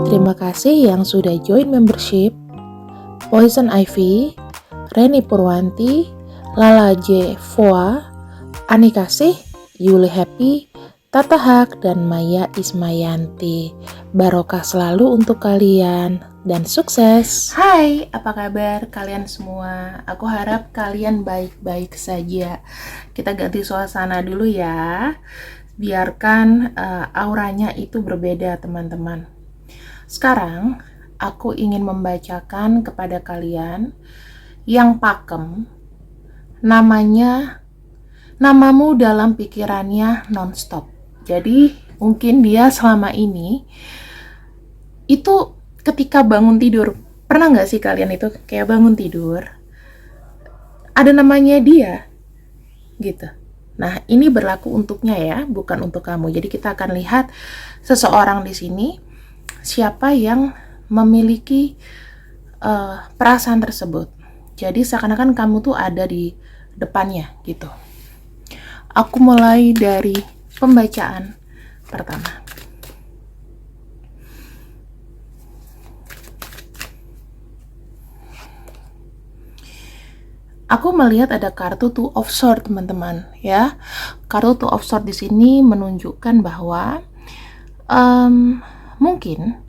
Terima kasih yang sudah join membership. Poison Ivy, Reni Purwanti, Lala J. Foa, Ani Kasih, Yuli Happy, Tata Hak, dan Maya Ismayanti. Barokah selalu untuk kalian dan sukses. Hai, apa kabar kalian semua? Aku harap kalian baik-baik saja. Kita ganti suasana dulu ya. Biarkan auranya itu berbeda, teman-teman. Sekarang aku ingin membacakan kepada kalian yang pakem, namamu dalam pikirannya nonstop. Jadi mungkin dia selama ini itu ketika bangun tidur, pernah nggak sih kalian itu kayak bangun tidur ada namanya dia gitu. Nah, ini berlaku untuknya ya, bukan untuk kamu. Jadi kita akan lihat seseorang di sini, siapa yang memiliki perasaan tersebut. Jadi seakan-akan kamu tuh ada di depannya gitu. Aku mulai dari pembacaan pertama. Aku melihat ada kartu Two of Swords, teman-teman, ya. Kartu Two of Swords di sini menunjukkan bahwa mungkin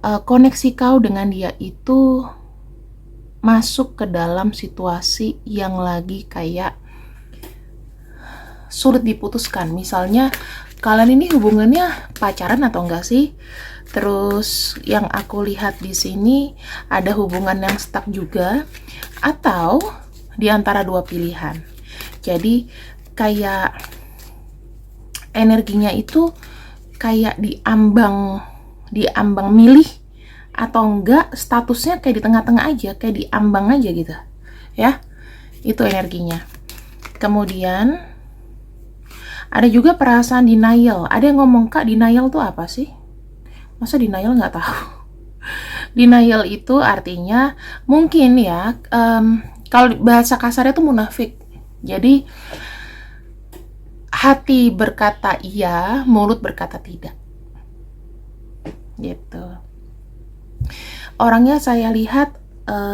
koneksi kau dengan dia itu masuk ke dalam situasi yang lagi kayak sulit diputuskan. Misalnya kalian ini hubungannya pacaran atau enggak sih? Terus yang aku lihat di sini ada hubungan yang stuck juga, atau di antara dua pilihan. Jadi kayak energinya itu kayak diambang milih atau enggak, statusnya kayak di tengah-tengah aja, kayak diambang aja gitu ya. Itu energinya. Kemudian ada juga perasaan denial. Ada yang ngomong, Kak, denial tuh apa sih? Masa denial nggak tahu? Denial itu artinya mungkin ya, kalau bahasa kasarnya tuh munafik. Jadi hati berkata iya, mulut berkata tidak. Gitu. Orangnya saya lihat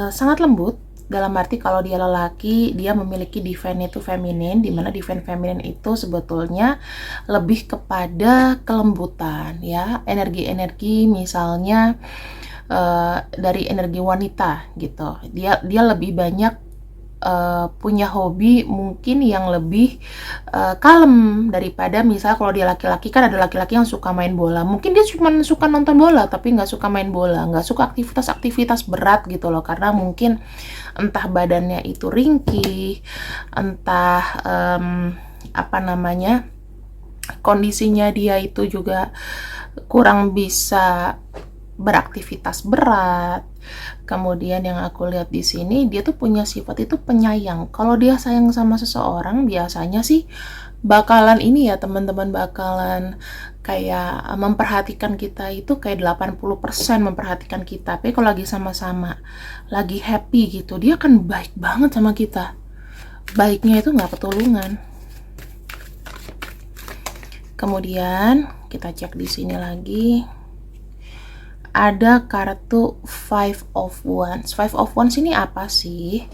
sangat lembut, dalam arti kalau dia lelaki, dia memiliki divine itu feminin, dimana divine feminin itu sebetulnya lebih kepada kelembutan ya, energi-energi misalnya dari energi wanita gitu. Dia lebih banyak punya hobi mungkin yang lebih kalem daripada misalnya kalau dia laki-laki, kan ada laki-laki yang suka main bola, mungkin dia cuma suka nonton bola tapi nggak suka main bola, nggak suka aktivitas berat gitu loh, karena mungkin entah badannya itu ringkih, entah kondisinya dia itu juga kurang bisa beraktivitas berat. Kemudian yang aku lihat di sini, dia tuh punya sifat itu penyayang. Kalau dia sayang sama seseorang, biasanya sih bakalan ini ya teman-teman, bakalan kayak memperhatikan kita itu kayak 80% memperhatikan kita. Tapi kalau lagi sama-sama, lagi happy gitu, dia akan baik banget sama kita. Baiknya itu nggak ketulungan. Kemudian kita cek di sini lagi. Ada kartu Five of Wands. Five of Wands ini apa sih?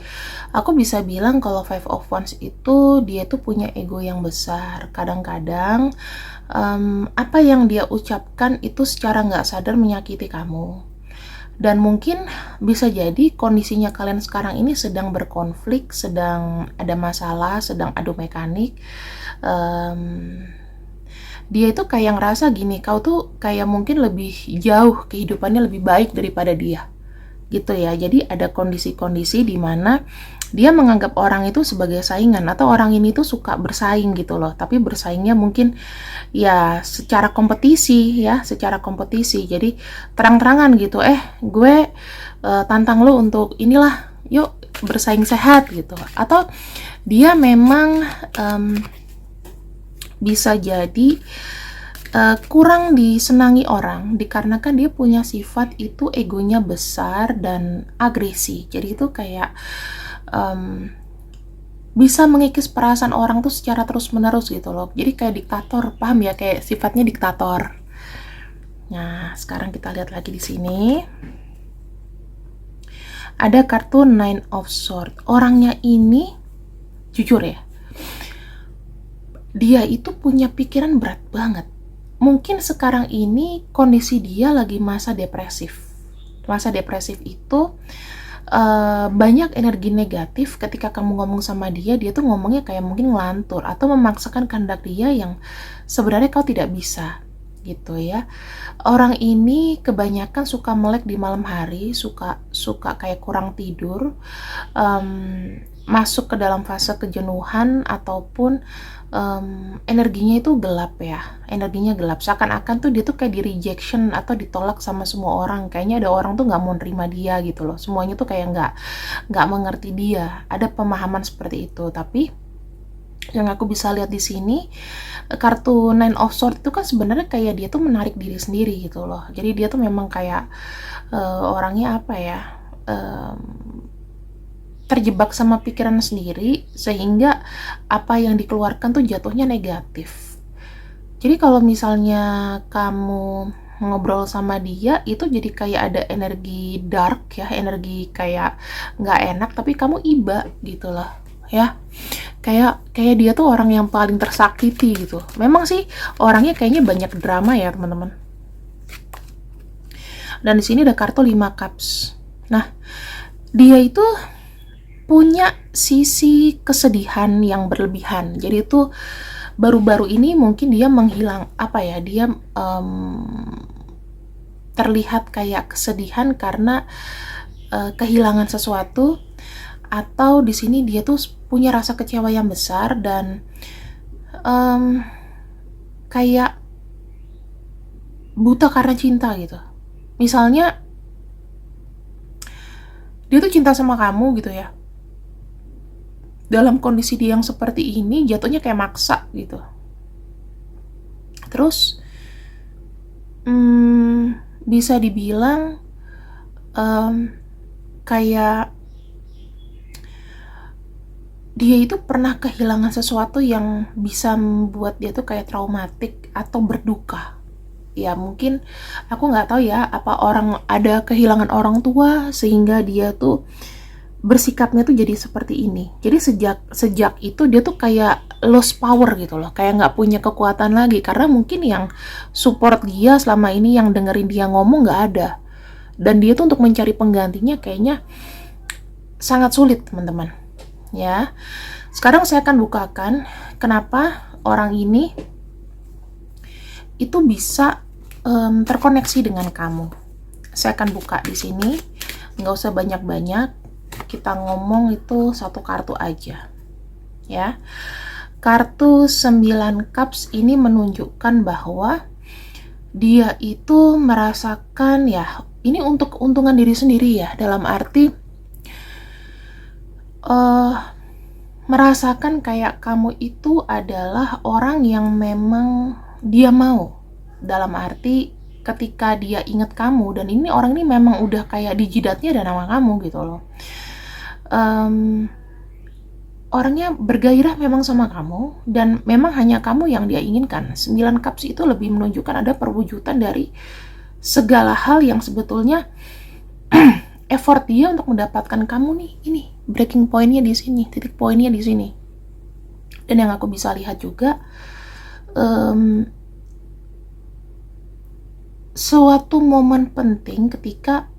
Aku bisa bilang kalau Five of Wands itu dia tuh punya ego yang besar. Kadang-kadang apa yang dia ucapkan itu secara nggak sadar menyakiti kamu. Dan mungkin bisa jadi kondisinya kalian sekarang ini sedang berkonflik, sedang ada masalah, sedang adu mekanik. Dia itu kayak ngerasa gini, kau tuh kayak mungkin lebih jauh, kehidupannya lebih baik daripada dia gitu ya. Jadi ada kondisi-kondisi di mana dia menganggap orang itu sebagai saingan, atau orang ini tuh suka bersaing gitu loh, tapi bersaingnya mungkin ya secara kompetisi ya, secara kompetisi. Jadi terang-terangan gitu, gue tantang lo untuk inilah, yuk bersaing sehat gitu. Atau dia memang bisa jadi kurang disenangi orang dikarenakan dia punya sifat itu egonya besar dan agresi. Jadi itu kayak bisa mengikis perasaan orang tuh secara terus menerus gitu loh. Jadi kayak diktator, paham ya, kayak sifatnya diktator. Nah, sekarang kita lihat lagi di sini. Ada kartu Nine of Swords. Orangnya ini, jujur ya, dia itu punya pikiran berat banget. Mungkin sekarang ini kondisi dia lagi masa depresif. Masa depresif itu banyak energi negatif. Ketika kamu ngomong sama dia tuh ngomongnya kayak mungkin ngelantur atau memaksakan kehendak dia yang sebenarnya kau tidak bisa gitu ya. Orang ini kebanyakan suka melek di malam hari, suka kayak kurang tidur, masuk ke dalam fase kejenuhan ataupun energinya itu gelap ya, energinya gelap, seakan-akan tuh dia tuh kayak di rejection atau ditolak sama semua orang. Kayaknya ada orang tuh nggak mau nerima dia gitu loh, semuanya tuh kayak nggak mengerti dia, ada pemahaman seperti itu. Tapi yang aku bisa lihat di sini, kartu Nine of Swords itu kan sebenarnya kayak dia tuh menarik diri sendiri gitu loh. Jadi dia tuh memang kayak orangnya apa ya, terjebak sama pikiran sendiri sehingga apa yang dikeluarkan tuh jatuhnya negatif. Jadi kalau misalnya kamu ngobrol sama dia itu jadi kayak ada energi dark ya, energi kayak nggak enak, tapi kamu iba gitu loh ya. Kayak dia tuh orang yang paling tersakiti gitu. Memang sih orangnya kayaknya banyak drama ya teman-teman. Dan di sini ada kartu 5 cups. Nah, dia itu punya sisi kesedihan yang berlebihan. Jadi itu baru-baru ini mungkin dia menghilang apa ya? Dia terlihat kayak kesedihan karena kehilangan sesuatu, atau di sini dia tuh punya rasa kecewa yang besar dan kayak buta karena cinta gitu. Misalnya dia tuh cinta sama kamu gitu ya, dalam kondisi dia yang seperti ini jatuhnya kayak maksa gitu. Terus bisa dibilang kayak dia itu pernah kehilangan sesuatu yang bisa membuat dia tuh kayak traumatik atau berduka. Ya mungkin aku nggak tahu ya, apa orang ada kehilangan orang tua sehingga dia tuh bersikapnya tuh jadi seperti ini. Jadi sejak itu dia tuh kayak lost power gitu loh, kayak nggak punya kekuatan lagi karena mungkin yang support dia selama ini, yang dengerin dia ngomong nggak ada, dan dia tuh untuk mencari penggantinya kayaknya sangat sulit teman-teman ya. Sekarang saya akan bukakan kenapa orang ini itu bisa terkoneksi dengan kamu. Saya akan buka di sini, nggak usah banyak-banyak, kita ngomong itu satu kartu aja ya. Kartu 9 cups ini menunjukkan bahwa dia itu merasakan ya, ini untuk keuntungan diri sendiri ya, dalam arti merasakan kayak kamu itu adalah orang yang memang dia mau, dalam arti ketika dia ingat kamu, dan ini orang ini memang udah kayak di jidatnya ada nama kamu gitu loh. Orangnya bergairah memang sama kamu dan memang hanya kamu yang dia inginkan. 9 cups itu lebih menunjukkan ada perwujudan dari segala hal yang sebetulnya effort dia untuk mendapatkan kamu nih. Ini breaking pointnya di sini, titik poinnya di sini. Dan yang aku bisa lihat juga suatu momen penting ketika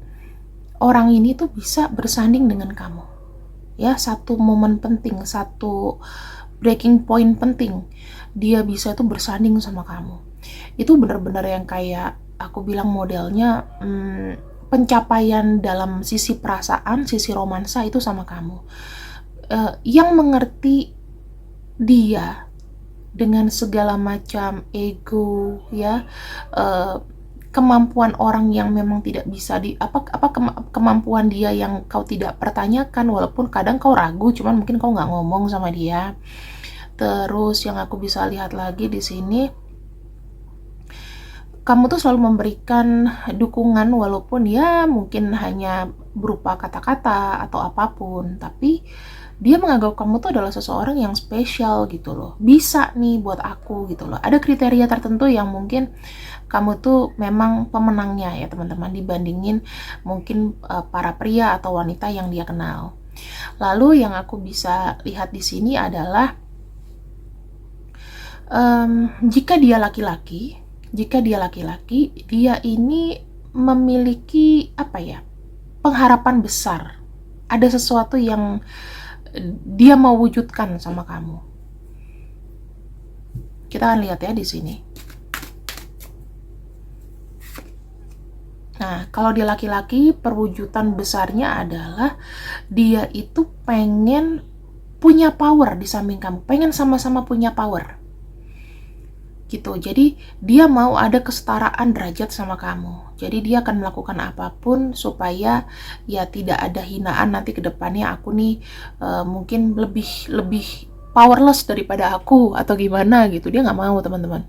orang ini tuh bisa bersanding dengan kamu ya. Satu momen penting, satu breaking point penting, dia bisa tuh bersanding sama kamu. Itu benar-benar yang kayak aku bilang modelnya pencapaian dalam sisi perasaan, sisi romansa itu sama kamu. Yang mengerti dia dengan segala macam ego ya, kemampuan orang yang memang tidak bisa kemampuan dia yang kau tidak pertanyakan, walaupun kadang kau ragu, cuman mungkin kau nggak ngomong sama dia. Terus yang aku bisa lihat lagi di sini, kamu tuh selalu memberikan dukungan walaupun ya mungkin hanya berupa kata-kata atau apapun, tapi dia menganggap kamu tuh adalah seseorang yang spesial gitu loh, bisa nih buat aku gitu loh. Ada kriteria tertentu yang mungkin kamu tuh memang pemenangnya ya teman-teman, dibandingin mungkin para pria atau wanita yang dia kenal. Lalu yang aku bisa lihat di sini adalah jika dia laki-laki, dia ini memiliki apa ya, pengharapan besar. Ada sesuatu yang dia mau wujudkan sama kamu. Kita akan lihat ya di sini. Nah, kalau dia laki-laki, perwujudan besarnya adalah dia itu pengen punya power di samping kamu, pengen sama-sama punya power. Gitu. Jadi dia mau ada kesetaraan derajat sama kamu. Jadi dia akan melakukan apapun supaya ya tidak ada hinaan nanti ke depannya, aku nih mungkin lebih powerless daripada aku atau gimana gitu. Dia nggak mau teman-teman.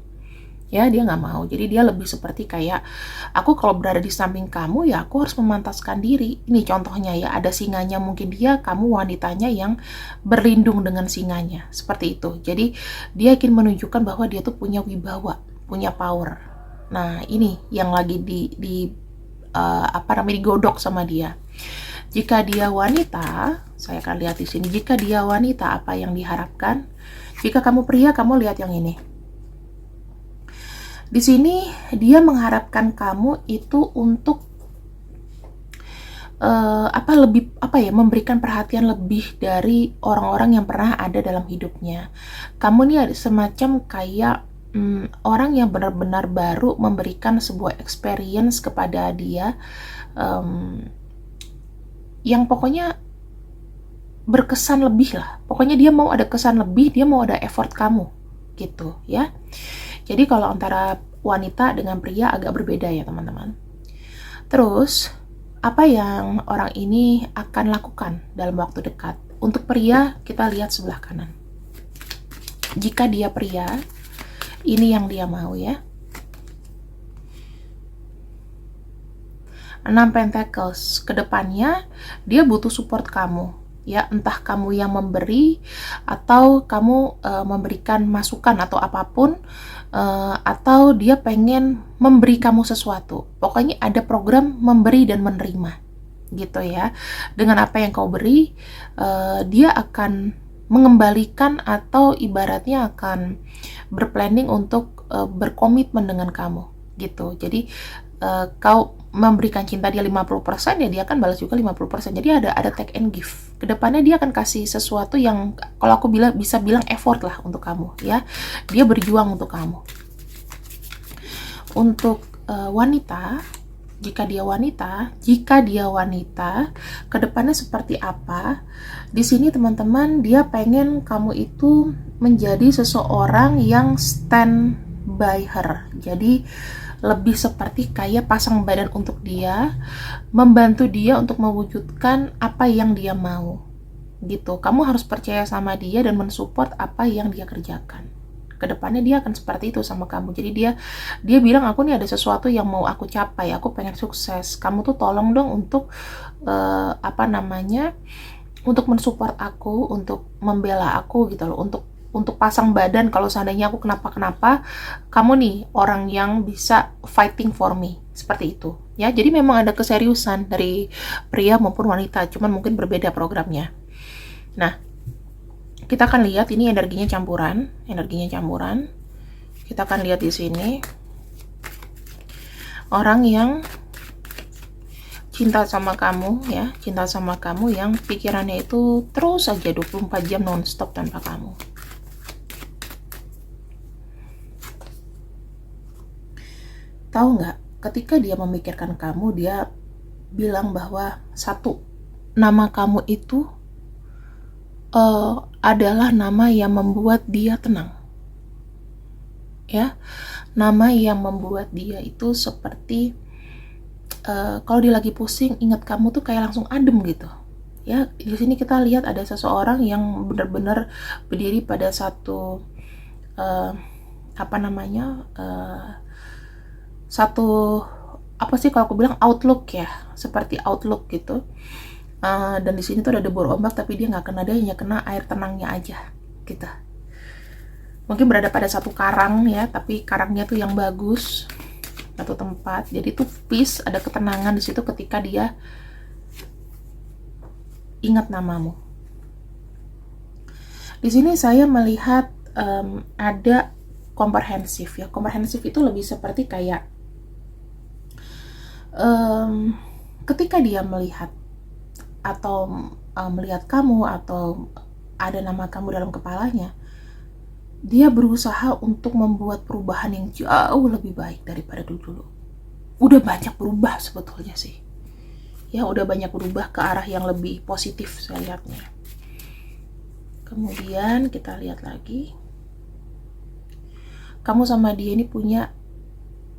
Ya dia nggak mau. Jadi dia lebih seperti kayak, aku kalau berada di samping kamu ya aku harus memantaskan diri. Ini contohnya ya, ada singanya, mungkin dia, kamu wanitanya yang berlindung dengan singanya, seperti itu. Jadi dia ingin menunjukkan bahwa dia tuh punya wibawa, punya power. Nah ini yang lagi digodok sama dia. Jika dia wanita, saya akan lihat di sini. Jika dia wanita, apa yang diharapkan? Jika kamu pria, kamu lihat yang ini. Di sini dia mengharapkan kamu itu untuk memberikan perhatian lebih dari orang-orang yang pernah ada dalam hidupnya. Kamu nih ada semacam kayak orang yang benar-benar baru memberikan sebuah experience kepada dia, yang pokoknya berkesan lebih lah. Pokoknya dia mau ada kesan lebih, dia mau ada effort kamu gitu ya. Jadi kalau antara wanita dengan pria agak berbeda ya teman-teman. Terus, apa yang orang ini akan lakukan dalam waktu dekat? Untuk pria, kita lihat sebelah kanan. Jika dia pria, ini yang dia mau ya. 6 Pentacles. Kedepannya, dia butuh support kamu. Ya, entah kamu yang memberi atau kamu memberikan masukan atau apapun, atau dia pengen memberi kamu sesuatu. Pokoknya ada program memberi dan menerima gitu ya. Dengan apa yang kau beri, dia akan mengembalikan atau ibaratnya akan berplanning untuk berkomitmen dengan kamu gitu. Jadi kau memberikan cinta dia 50%, ya dia akan balas juga 50%. Jadi ada take and give. Kedepannya dia akan kasih sesuatu yang kalau aku bisa bilang effort lah untuk kamu ya. Dia berjuang untuk kamu. Untuk wanita, jika dia wanita, kedepannya seperti apa? Di sini teman-teman, dia pengen kamu itu menjadi seseorang yang stand by her. Jadi lebih seperti kayak pasang badan untuk dia, membantu dia untuk mewujudkan apa yang dia mau gitu. Kamu harus percaya sama dia dan mensupport apa yang dia kerjakan. Kedepannya dia akan seperti itu sama kamu. Jadi dia bilang, aku nih ada sesuatu yang mau aku capai, aku pengen sukses, kamu tuh tolong dong untuk untuk mensupport aku, untuk membela aku gitu loh, untuk pasang badan kalau seandainya aku kenapa-kenapa, kamu nih orang yang bisa fighting for me, seperti itu ya. Jadi memang ada keseriusan dari pria maupun wanita, cuman mungkin berbeda programnya. Nah, kita akan lihat ini energinya campuran. Kita akan lihat di sini orang yang cinta sama kamu ya, yang pikirannya itu terus aja 24 jam nonstop tanpa kamu. Tahu nggak, ketika dia memikirkan kamu, dia bilang bahwa satu, nama kamu itu adalah nama yang membuat dia tenang. Ya, nama yang membuat dia itu seperti kalau dia lagi pusing, ingat kamu tuh kayak langsung adem gitu. Ya, di sini kita lihat ada seseorang yang benar-benar berdiri pada satu satu apa sih kalau aku bilang outlook ya, seperti outlook gitu. Dan di sini tuh ada debur ombak, tapi dia nggak kena, dia hanya kena air tenangnya aja gitu. Mungkin berada pada satu karang ya, tapi karangnya tuh yang bagus, satu tempat. Jadi tuh peace, ada ketenangan di situ ketika dia ingat namamu. Di sini saya melihat ada komprehensif ya. Komprehensif itu lebih seperti kayak ketika dia melihat atau melihat kamu atau ada nama kamu dalam kepalanya, dia berusaha untuk membuat perubahan yang jauh lebih baik daripada dulu. Udah banyak berubah sebetulnya sih. Ya udah banyak berubah ke arah yang lebih positif saya lihatnya. Kemudian kita lihat lagi. Kamu sama dia ini punya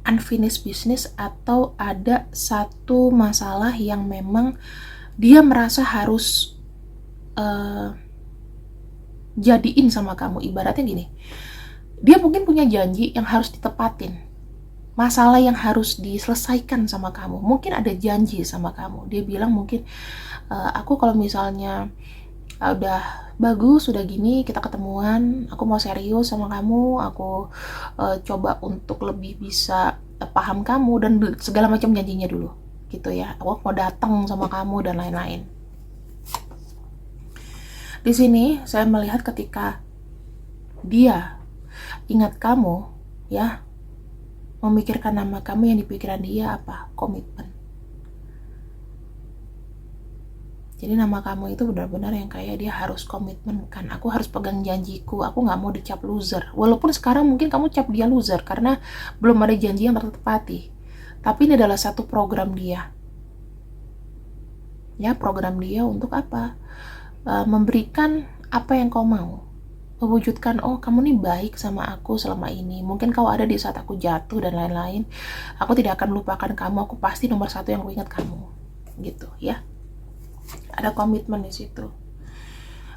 unfinished business atau ada satu masalah yang memang dia merasa harus jadiin sama kamu. Ibaratnya gini, dia mungkin punya janji yang harus ditepatin, masalah yang harus diselesaikan sama kamu. Mungkin ada janji sama kamu, dia bilang mungkin aku kalau misalnya udah bagus, udah gini, kita ketemuan, aku mau serius sama kamu, aku coba untuk lebih bisa paham kamu, dan segala macam janjinya dulu gitu ya, aku mau datang sama kamu dan lain-lain. Di sini saya melihat ketika dia ingat kamu ya, memikirkan nama kamu, yang dipikiran dia apa? Komitmen. Jadi nama kamu itu benar-benar yang kayak dia harus komitmen kan. Aku harus pegang janjiku, aku gak mau dicap loser. Walaupun sekarang mungkin kamu cap dia loser karena belum ada janji yang tertepati. Tapi ini adalah satu program dia. Ya, program dia untuk apa? Memberikan apa yang kau mau. Mewujudkan, oh kamu nih baik sama aku selama ini. Mungkin kau ada di saat aku jatuh dan lain-lain. Aku tidak akan melupakan kamu, aku pasti nomor satu yang aku ingat kamu. Gitu ya. Ada komitmen di situ.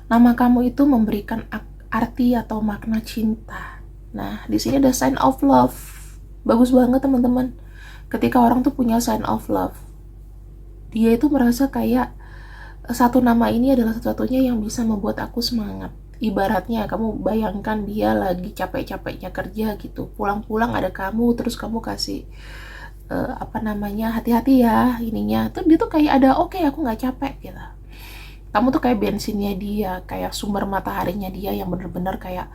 Nama kamu itu memberikan arti atau makna cinta. Nah, di sini ada sign of love. Bagus banget teman-teman. Ketika orang tuh punya sign of love, dia itu merasa kayak satu nama ini adalah satu-satunya yang bisa membuat aku semangat. Ibaratnya kamu bayangkan dia lagi capek-capeknya kerja gitu, pulang-pulang ada kamu, terus kamu kasih hati-hati ya ininya, tuh dia tuh kayak ada oke, aku nggak capek gitu. Kamu tuh kayak bensinnya dia, kayak sumber mataharinya dia yang bener-bener kayak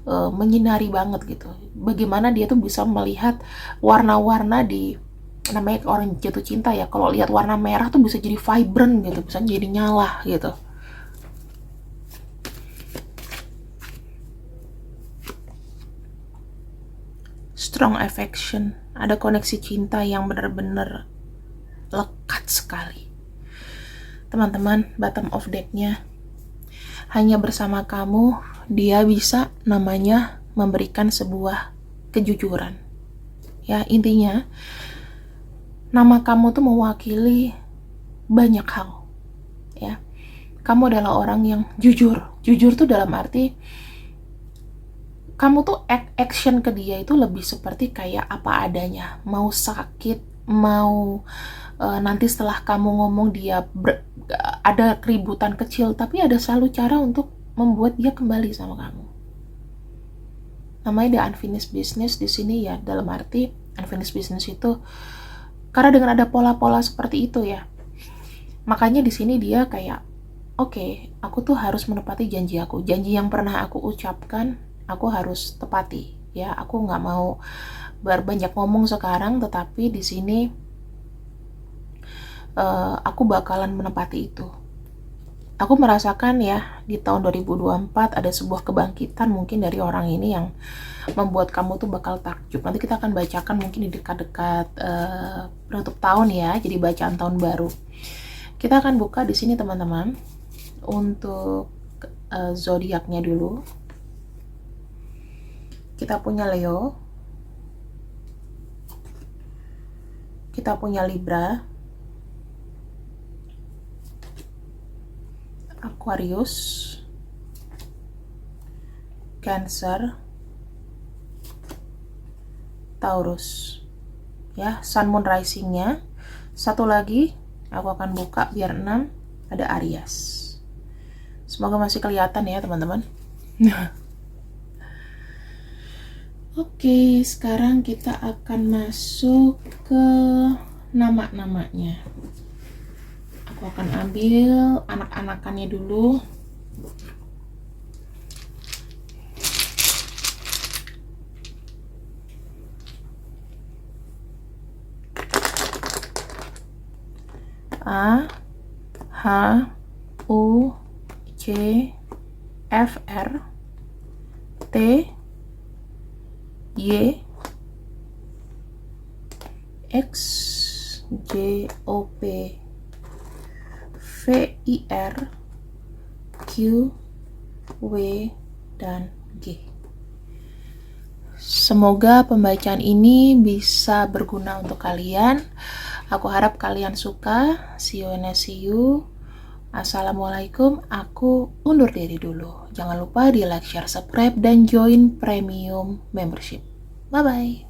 menyinari banget gitu. Bagaimana dia tuh bisa melihat warna-warna di, namanya orang jatuh cinta ya, kalau lihat warna merah tuh bisa jadi vibrant gitu, bisa jadi nyala gitu. Strong affection, ada koneksi cinta yang benar-benar lekat sekali. Teman-teman, bottom of deck-nya, hanya bersama kamu dia bisa namanya memberikan sebuah kejujuran. Ya, intinya nama kamu tuh mewakili banyak hal. Ya. Kamu adalah orang yang jujur. Jujur tuh dalam arti kamu tuh action ke dia itu lebih seperti kayak apa adanya. Mau sakit, mau nanti setelah kamu ngomong dia ada keributan kecil, tapi ada selalu cara untuk membuat dia kembali sama kamu. Namanya the unfinished business di sini ya, dalam arti unfinished business itu karena dengan ada pola-pola seperti itu ya. Makanya di sini dia kayak oke, aku tuh harus menepati janji aku. Janji yang pernah aku ucapkan, aku harus tepati. Ya, aku nggak mau berbanyak ngomong sekarang, tetapi di sini aku bakalan menepati itu. Aku merasakan ya di tahun 2024 ada sebuah kebangkitan mungkin dari orang ini yang membuat kamu tuh bakal takjub. Nanti kita akan bacakan mungkin di dekat-dekat penutup tahun ya, jadi bacaan tahun baru. Kita akan buka di sini teman-teman untuk zodiaknya dulu. Kita punya Leo, kita punya Libra, Aquarius, Cancer, Taurus. Ya, Sun Moon Rising-nya. Satu lagi, aku akan buka biar 6. ada Aries. Semoga masih kelihatan ya teman-teman. Oke, sekarang kita akan masuk ke nama-namanya. Aku akan ambil anak-anakannya dulu. A, H, U, C, F, R, T, Y, X, J, O, P, V, I, R, Q, W, dan G. Semoga pembacaan ini bisa berguna untuk kalian. Aku harap kalian suka. See you and I see you. Assalamualaikum. Aku undur diri dulu. Jangan lupa di like, share, subscribe, dan join premium membership. Bye-bye.